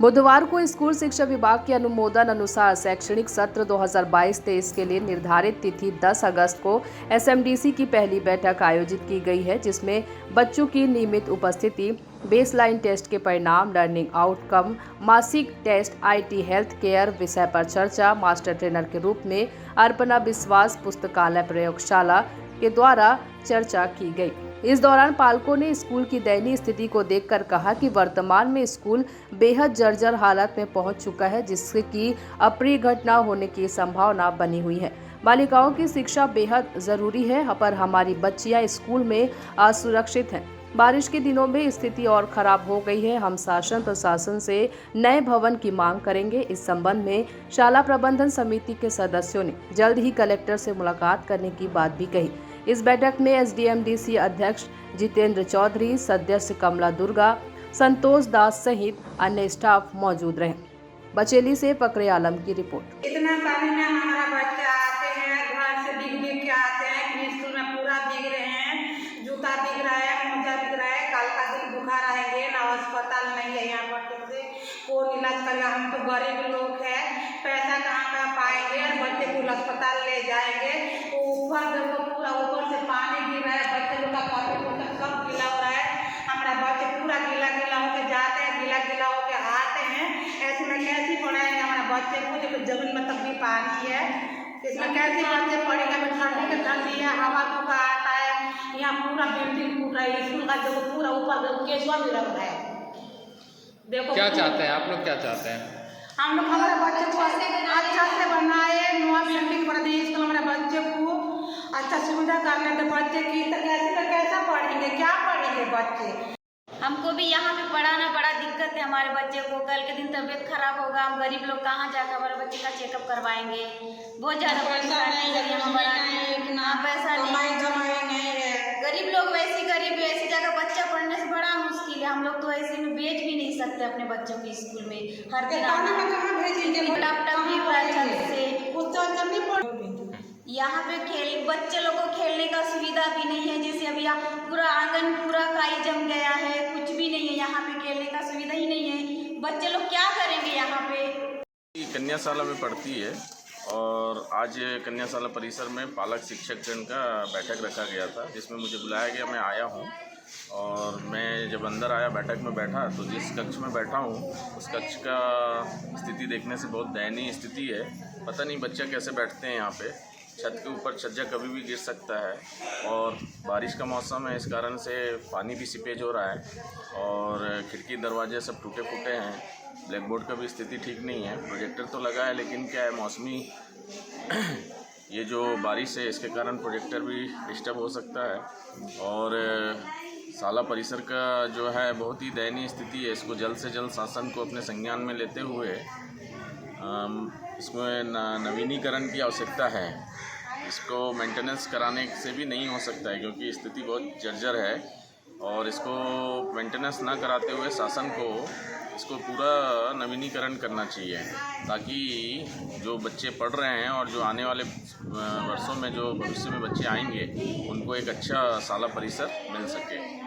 बुधवार को स्कूल शिक्षा विभाग के अनुमोदन अनुसार शैक्षणिक सत्र 2022-23 के लिए निर्धारित तिथि 10 अगस्त को एसएमडीसी की पहली बैठक आयोजित की गई है, जिसमें बच्चों की नियमित उपस्थिति, बेसलाइन टेस्ट के परिणाम, लर्निंग आउटकम, मासिक टेस्ट, आईटी हेल्थ केयर विषय पर चर्चा, मास्टर ट्रेनर के रूप में अर्पणा विश्वास पुस्तकालय प्रयोगशाला के द्वारा चर्चा की गई। इस दौरान पालकों ने स्कूल की दयनीय स्थिति को देखकर कहा कि वर्तमान में स्कूल बेहद जर्जर हालत में पहुंच चुका है, जिससे कि अप्रिय घटना होने की संभावना बनी हुई है। बालिकाओं की शिक्षा बेहद जरूरी है, पर हमारी बच्चियां स्कूल में असुरक्षित हैं। बारिश के दिनों में स्थिति और खराब हो गई है। हम शासन प्रशासन से नए भवन की मांग करेंगे। इस संबंध में शाला प्रबंधन समिति के सदस्यों ने जल्द ही कलेक्टर से मुलाकात करने की बात भी कही। इस बैठक में एसडीएमडीसी अध्यक्ष जितेंद्र चौधरी, सदस्य कमला दुर्गा, संतोष दास सहित अन्य स्टाफ मौजूद रहे। बचेली से फकरे आलम की रिपोर्ट। इतना पानी में हमारा बच्चा आते हैं, घर से भीग के आते हैं, स्कूल में पूरा भीग रहे हैं, जूता भीग रहा है, मोजा भीग रहा है। कल का दिन बुखार आएंगे ना, अस्पताल नहीं है यहाँ पर, से कौन इलाज करेगा? हम तो गरीब लोग हैं, पैसा कहाँ का पाएंगे? बच्चे को अस्पताल ले जाएंगे, ऊपर देखो पूरा ऊपर से पानी गिर रहा है, बच्चे लोग का कॉपी पुस्तक सब गीला हो रहा है। हमारा बच्चे पूरा गीला होकर जाते हैं, गीला होकर आते हैं। ऐसे में कैसे पढ़ाएंगे हमारा बच्चे को? जब जमीन में तब भी पानी है, इसमें कैसे बच्चे पढ़ेगा? ठंडी का ठंडी है, हवा धूप आता है, यहाँ पूरा बिल्डिंग टूट रहा है, स्कूल का जो पूरा ऊपर केसवा भी रख रहा है। देखो क्या चाहते हैं आप लोग, क्या चाहते हैं? हम लोग हमारे बच्चे को अच्छा से बनाए, नया बिल्डिंग बना दिए, स्कूल हमारे बच्चे को अच्छा सुविधा करने के। बच्चे की तो कैसा पढ़ेंगे, क्या पढ़ेंगे बच्चे? हमको भी यहाँ पे पढ़ाना बड़ा दिक्कत है। हमारे बच्चे को कल के दिन तबीयत खराब होगा, हम गरीब लोग कहाँ जाकर हमारे बच्चे का चेकअप करवाएंगे? बहुत ज़्यादा परेशानी है, पैसा नहीं है। गरीब लोग वैसी जगह बच्चा पढ़ने से बड़ा मुश्किल है। हम लोग तो ऐसे में भेज भी नहीं सकते अपने बच्चों को स्कूल में। हर दिन लैपटॉप भी यहाँ पे बच्चे लोगों को खेलने का सुविधा भी नहीं है। जैसे अभी पूरा आंगन पूरा काई जम गया है, कुछ भी नहीं है यहाँ पे, खेलने का सुविधा ही नहीं है। बच्चे लोग क्या करेंगे यहाँ पे? कन्याशाला में पढ़ती है और आज कन्याशाला परिसर में पालक शिक्षक गण का बैठक रखा गया था, जिसमें मुझे बुलाया गया। मैं आया हूँ और मैं जब अंदर आया, बैठक में बैठा, तो जिस कक्ष में बैठा हूँ उस कक्ष का स्थिति देखने से बहुत दयनीय स्थिति है। पता नहीं बच्चा कैसे बैठते हैं यहाँ पे। छत के ऊपर छज्जा कभी भी गिर सकता है और बारिश का मौसम है, इस कारण से पानी भी सीपेज हो रहा है और खिड़की दरवाजे सब टूटे फूटे हैं। ब्लैक बोर्ड का भी स्थिति ठीक नहीं है। प्रोजेक्टर तो लगा है, लेकिन क्या है, मौसमी ये जो बारिश है इसके कारण प्रोजेक्टर भी डिस्टर्ब हो सकता है। और शाला परिसर का जो है बहुत ही दयनीय स्थिति है। इसको जल्द से जल्द शासन को अपने संज्ञान में लेते हुए इसमें नवीनीकरण की आवश्यकता है। इसको मेंटेनेंस कराने से भी नहीं हो सकता है, क्योंकि स्थिति बहुत जर्जर है और इसको मेंटेनेंस ना कराते हुए शासन को इसको पूरा नवीनीकरण करना चाहिए, ताकि जो बच्चे पढ़ रहे हैं और जो आने वाले वर्षों में जो भविष्य में बच्चे आएंगे उनको एक अच्छा शाला परिसर मिल सके।